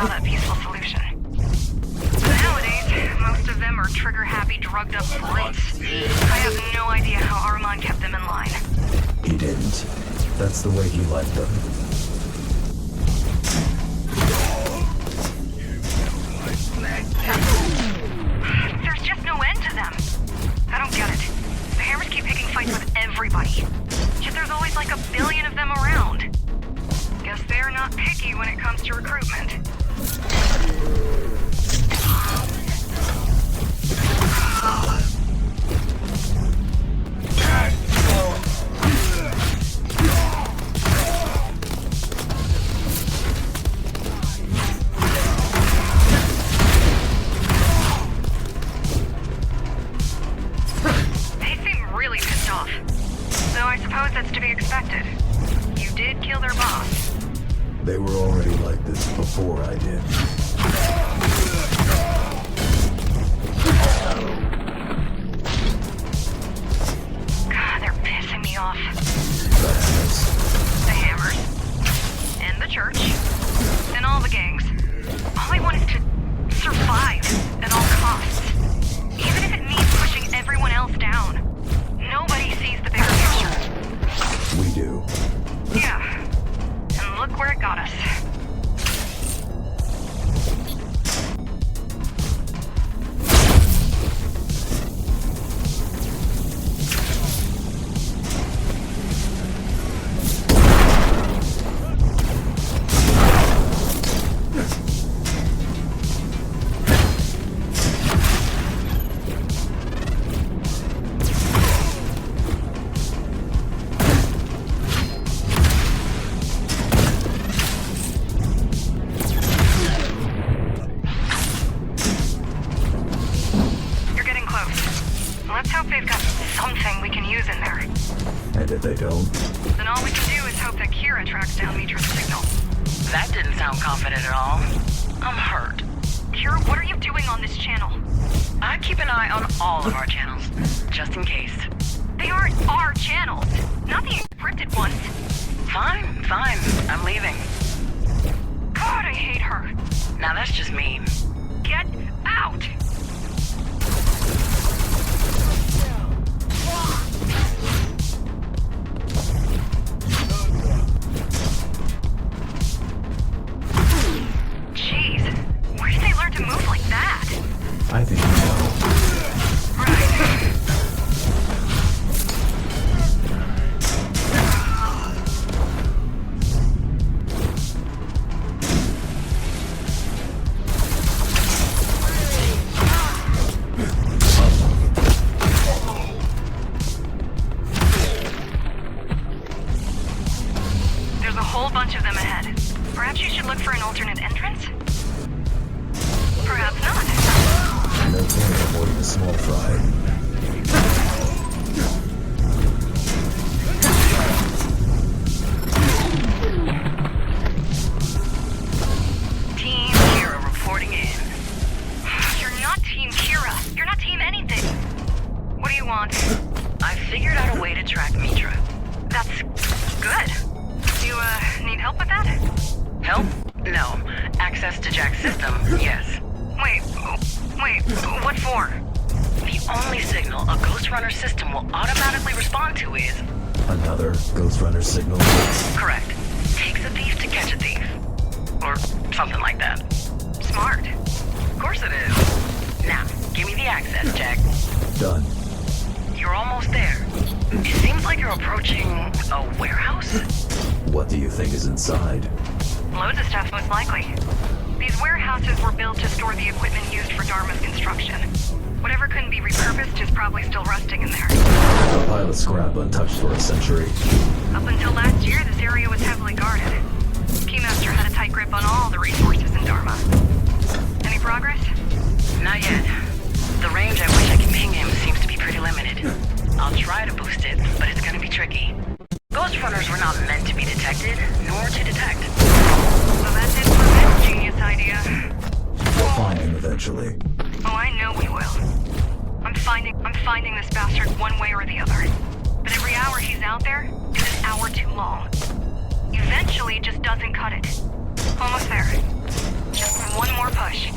out a peaceful solution. Nowadays, most of them are trigger-happy, drugged-up brutes. I have no idea how Armand kept them in line. He didn't. That's the way he liked them. There's just no end to them. I don't get it. The Hammers keep picking fights with everybody. Yet there's always like a billion of them around. Guess they're not picky when it comes to recruitment. They seem really pissed off. Though I suppose that's to be expected. You did kill their boss. They were already like this before I did. God, they're pissing me off. That's The Hammers. And the church. And all the gangs. All I want is to survive at all costs. Even if it means pushing everyone else down. Nobody sees the bigger picture. we do. Yeah. And look where it got us. Let's hope they've got something we can use in there. And if they don't, Then all we can do is hope that Kira tracks down Mitra's signal. That didn't sound confident at all. I'm hurt. Kira, what are you doing on this channel? I keep an eye on all of our channels, just in case. They aren't our channels, not the encrypted ones. Fine. I'm leaving. God, I hate her. Now that's just mean. Get out! Jeez, where did they learn to move like that? I think you know. Right. There's a whole bunch of them ahead. Perhaps you should look for an alternate entrance? Perhaps not. No point avoiding a small fry. Team Kira reporting in. You're not Team Kira. You're not Team anything. What do you want? I figured out a way to track Mitra. That's good. You, need help with that? Help? No. Access to Jack's system? Yes. Wait, what for? The only signal a Ghostrunner system will automatically respond to is... Another Ghostrunner signal. Correct. Takes a thief to catch a thief. Or something like that. Smart. Of course it is. Now, give me the access, Jack. Done. You're almost there. It seems like you're approaching a warehouse. What do you think is inside? Loads of stuff, most likely. These warehouses were built to store the equipment used for Dharma's construction. Whatever couldn't be repurposed is probably still rusting in there. A pile of scrap untouched for a century. Up until last year, this area was heavily guarded. Keymaster had a tight grip on all the resources in Dharma. Any progress? Not yet. The range at which I can ping him seems to be pretty limited. I'll try to boost it, but it's gonna be tricky. Ghostrunners were not meant to be detected, nor to detect. So that did prevent genius idea. We'll find him eventually. Oh, I know we will. I'm finding this bastard one way or the other. But every hour he's out there is an hour too long. Eventually, it just doesn't cut it. Almost there. Just one more push.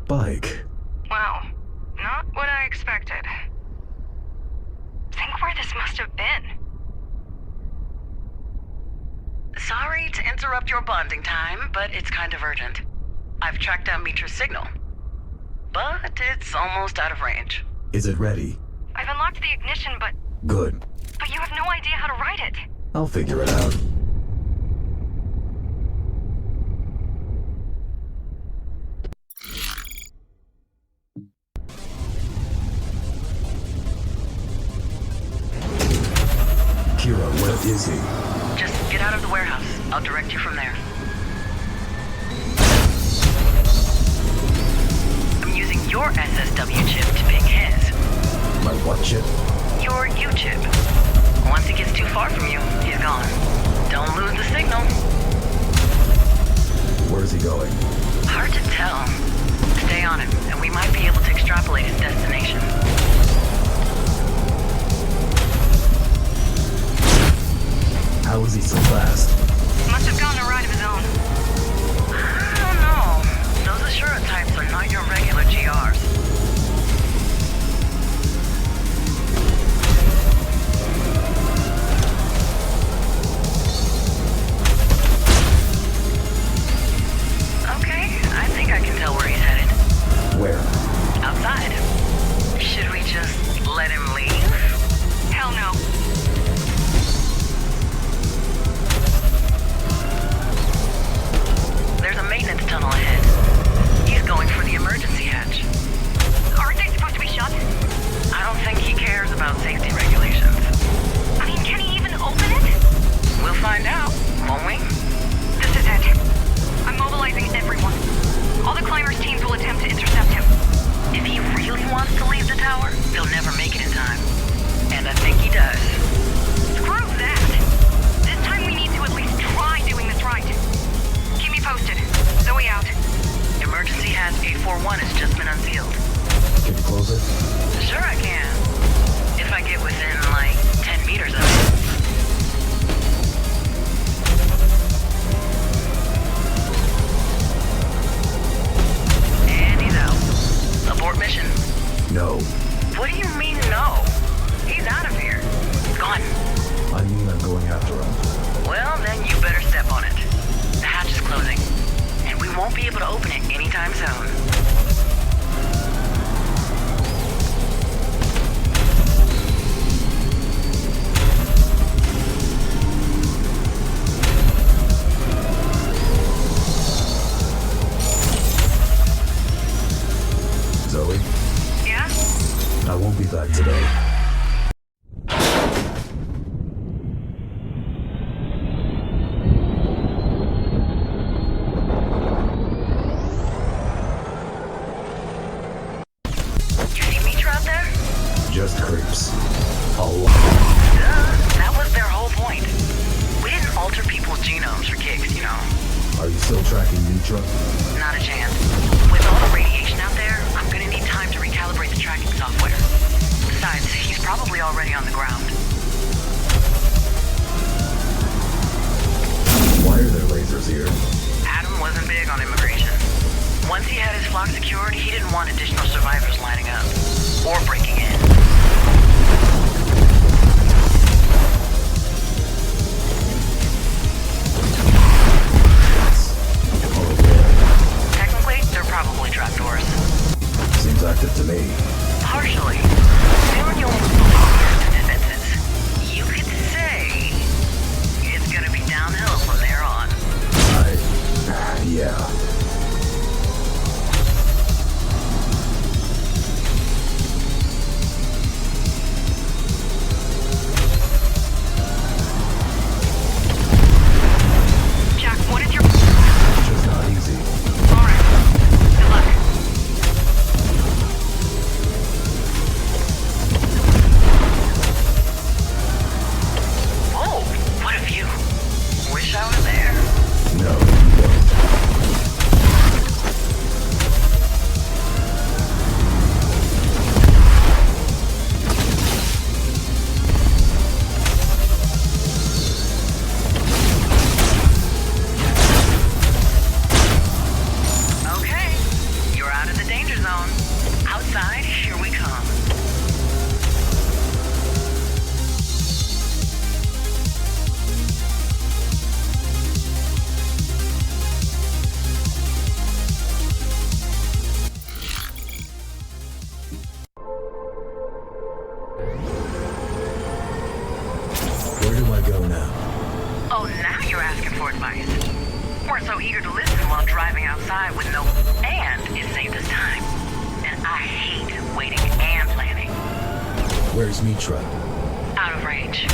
Bike. Wow. Not what I expected. Think where this must have been. Sorry to interrupt your bonding time, but it's kind of urgent. I've tracked down Mitra's signal, but it's almost out of range. Is it ready? I've unlocked the ignition, but Good. you have no idea how to ride it. I'll figure it out. Kira, where is he? Just get out of the warehouse. I'll direct you from there. I'm using your SSW chip to ping his. My what chip? Your U chip. Once he gets too far from you, he's gone. Don't lose the signal. Where's he going? Hard to tell. Stay on him, and we might be able to extrapolate his destination. How is he so fast? Must have gone a ride of his own. I don't know. Those Ashura types are not your regular GRs. Okay, I think I can tell where he's headed. Where? Outside. Should we just let him leave? Hell no. There's a maintenance tunnel ahead. He's going for the emergency hatch. Aren't they supposed to be shut? I don't think he cares about safety regulations. I mean, can he even open it? We'll find out, won't we? This is it. I'm mobilizing everyone. All the climbers teams will attempt to intercept him. If he really wants to leave the tower, he'll never make it in time. And I think he does. Screw that. This time we need to at least try doing this right. Keep me posted. Zoe out. Emergency hatch 841 has just been unsealed. Can you close it? Sure I can. If I get within, like, 10 meters of it. And he's out. Abort mission. No. What do you mean, no? He's out of here. Gone. I mean I'm going after him. Well, then you better step on it. The hatch is closing, and we won't be able to open it anytime soon. Zoe, Yeah? I won't be back today. You see Mitra out there? Just creeps. A lot. That was their whole point. We didn't alter people's genomes for kicks, you know. Are you still tracking Mitra? Not a chance. With all the radiation out there, I'm gonna need time to recalibrate the tracking software. Besides, he's probably already on the ground. Why are there lasers here? Adam wasn't big on immigration. Once he had his flock secured, he didn't want additional survivors lining up. Or breaking in. Oh, yeah. Technically, Partially. Soon you'll lose the defenses. You could say it's gonna be downhill from there on. Yeah. Jack, what is your... Just not easy. Alright. Good luck. Whoa, what a view. Wish I was there. No, you don't. Okay, you're out of the danger zone. Outside, here we come. Where do I go now? Oh, now you're asking for advice. We're so eager to listen while driving outside with no and it saved us time. And I hate waiting and planning. Where's Mitra? Out of range.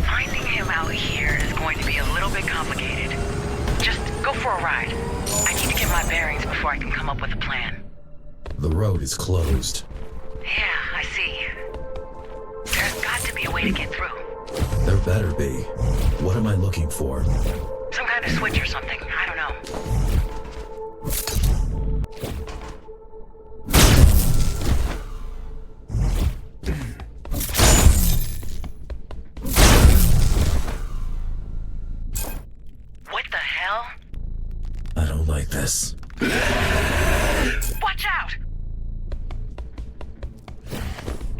Finding him out here is going to be a little bit complicated. Just go for a ride. I need to get my bearings before I can come up with a plan. The road is closed. Yeah, I see. There's got to be a way to get through. There better be. What am I looking for? Some kind of switch or something. I don't know. What the hell? I don't like this. Watch out!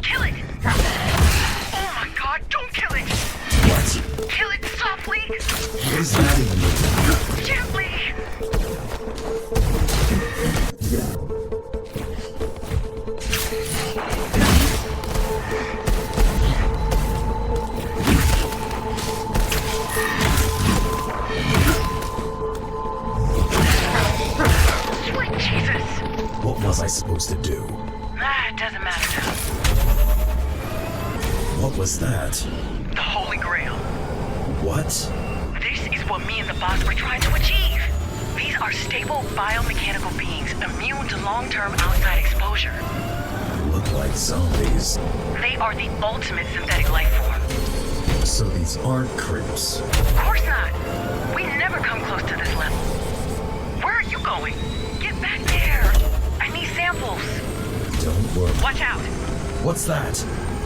Kill it! Oh my god, don't kill it! What? Kill it softly! What does that even mean? Gently! Sweet Jesus! What was I supposed to do? It doesn't matter now. What was that? The Holy Grail. What? This is what me and the boss were trying to achieve. These are stable biomechanical beings immune to long-term outside exposure. They look like zombies. They are the ultimate synthetic life form. So these aren't creeps. Of course not. We never come close to this level. Where are you going? Get back there. I need samples. Don't worry. Watch out. What's that?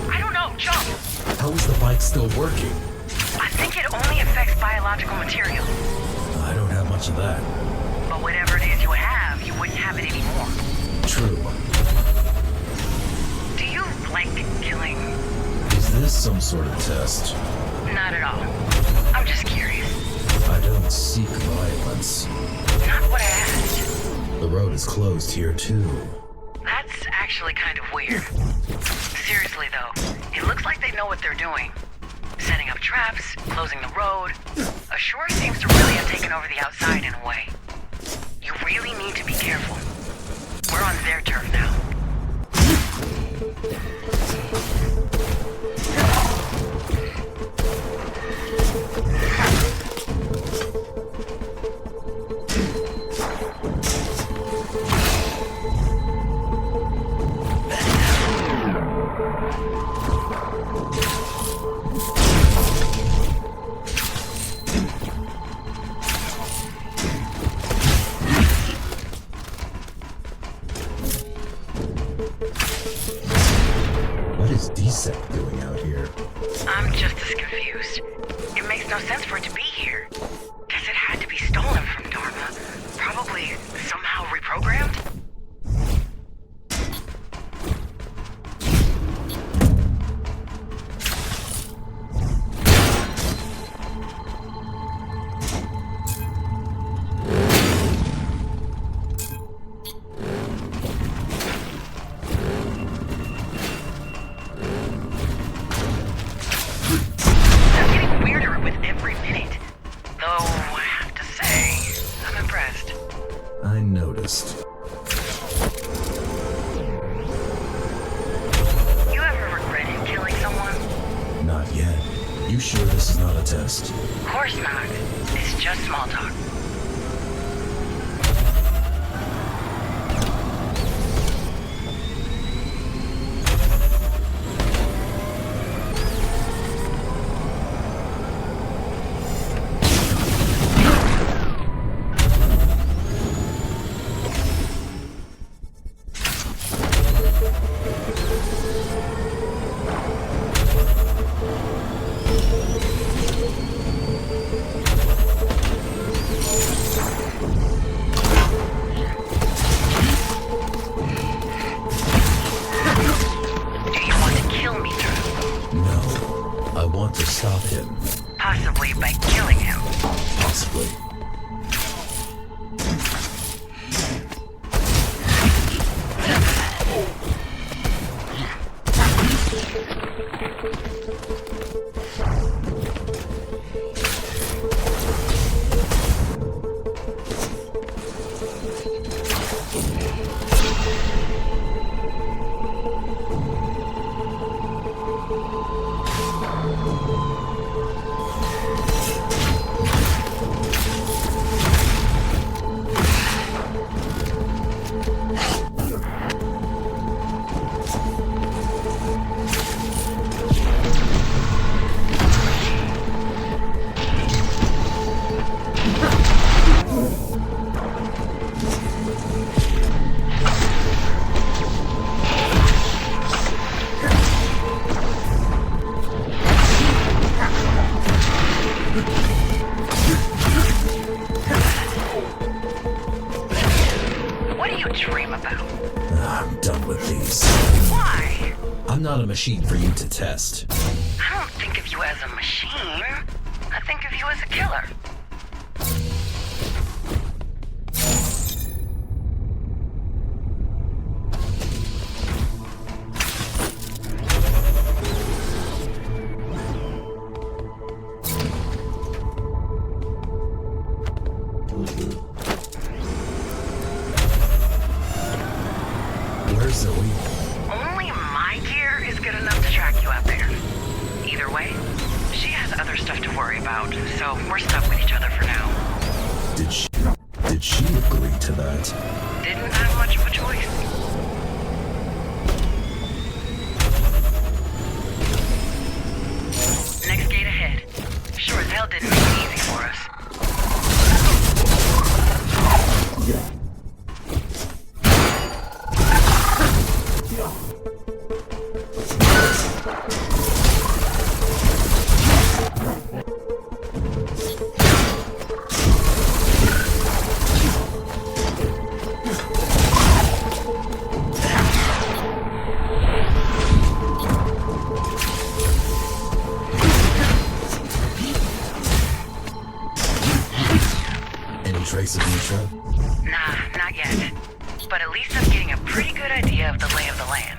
I don't know. Jump. How is the bike still working? I think it only affects biological material. I don't have much of that. But whatever it is you have, you wouldn't have it anymore. True. Do you like killing? Is this some sort of test? Not at all. I'm just curious. I don't seek violence. Not what I asked. The road is closed here too. That's actually kind of weird. Seriously though, it looks like they know what they're doing. Setting up traps, closing the road. Ashore seems to really have taken over the outside in a way. You really need to be careful. We're on their turf now. What is DSEC doing out here? I'm just as confused. It makes no sense for it to be here. Guess it had to be stolen from Dharma. Probably somehow reprogrammed? You sure this is not a test? Of course not. It's just small talk. Stop him. Possibly by killing him. Possibly. I'm done with these. Why? I'm not a machine for you to test. I don't think of you as a machine. I think of you as a killer. Where's Zoe? Only my gear is good enough to track you out there. Either way, she has other stuff to worry about, so we're stuck with each other for now. Did she agree to that? Didn't have much of a choice. Next gate ahead. Sure as hell didn't make it easy for us. Trace of Mitra? Nah, not yet. But at least I'm getting a pretty good idea of the lay of the land.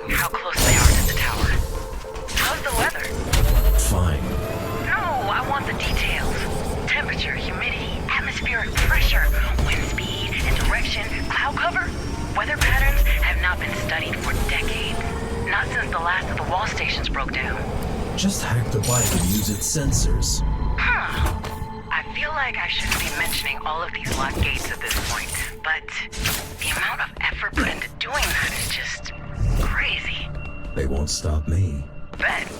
how close they are to the tower. How's the weather? Fine. No, I want the details. Temperature, humidity, atmospheric pressure, wind speed and direction, cloud cover. Weather patterns have not been studied for decades. Not since the last of the wall stations broke down. Just hack the bike and use its sensors. Huh. I feel like I shouldn't be mentioning all of these locked gates at this point, but the amount of effort put into doing that is just crazy. They won't stop me. Bet.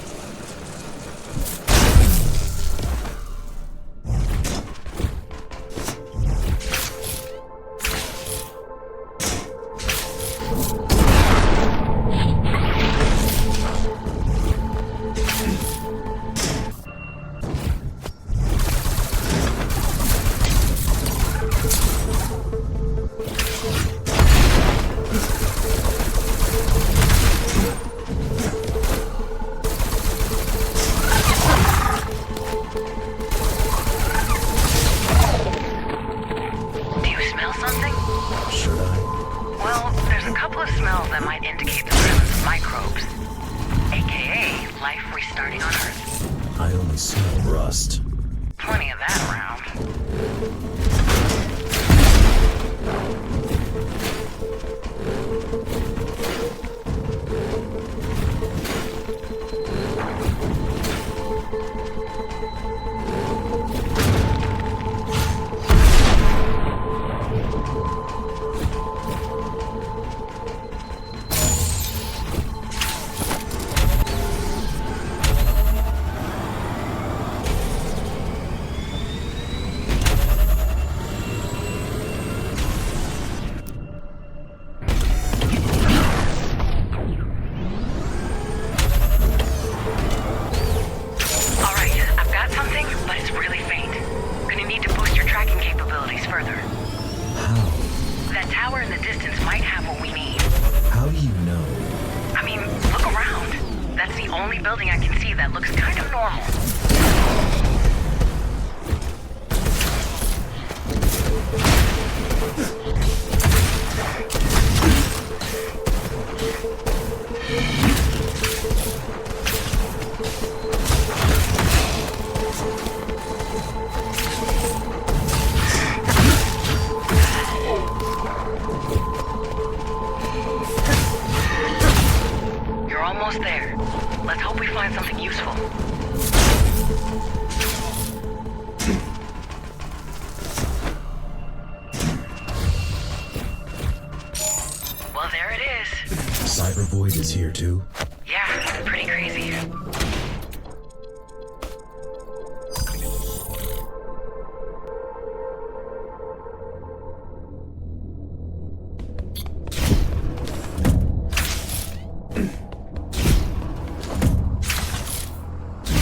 Here too? Yeah, pretty crazy.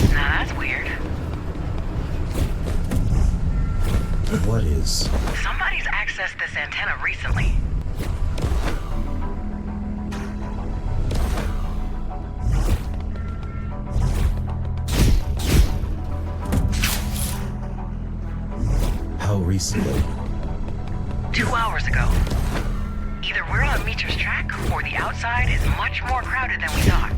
Now that's weird. What is? Somebody's accessed this antenna recently. Recently? 2 hours ago. Either we're on Mitra's track, or the outside is much more crowded than we thought.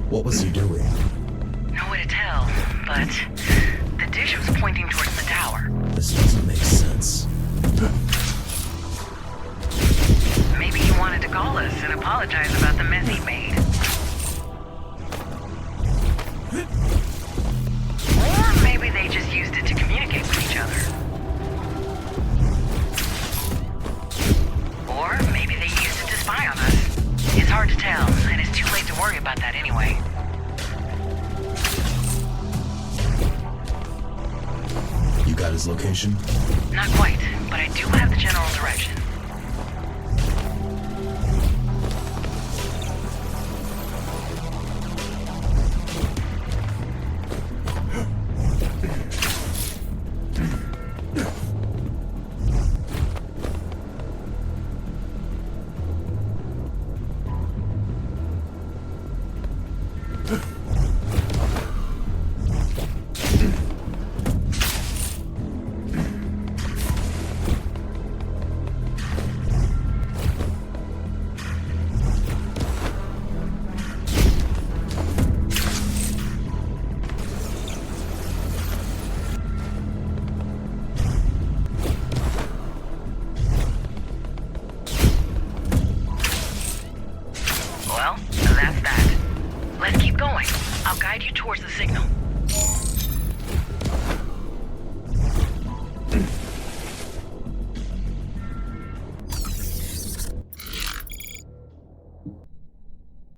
What was he doing? No way to tell, but the dish was pointing towards the tower. This doesn't make sense. Maybe he wanted to call us and apologize about the mess he made. Or maybe they just used it to communicate with each other. Or maybe they used it to spy on us. It's hard to tell, and it's too late to worry about that anyway. You got his location? Not quite, but I do have the general direction. towards the signal.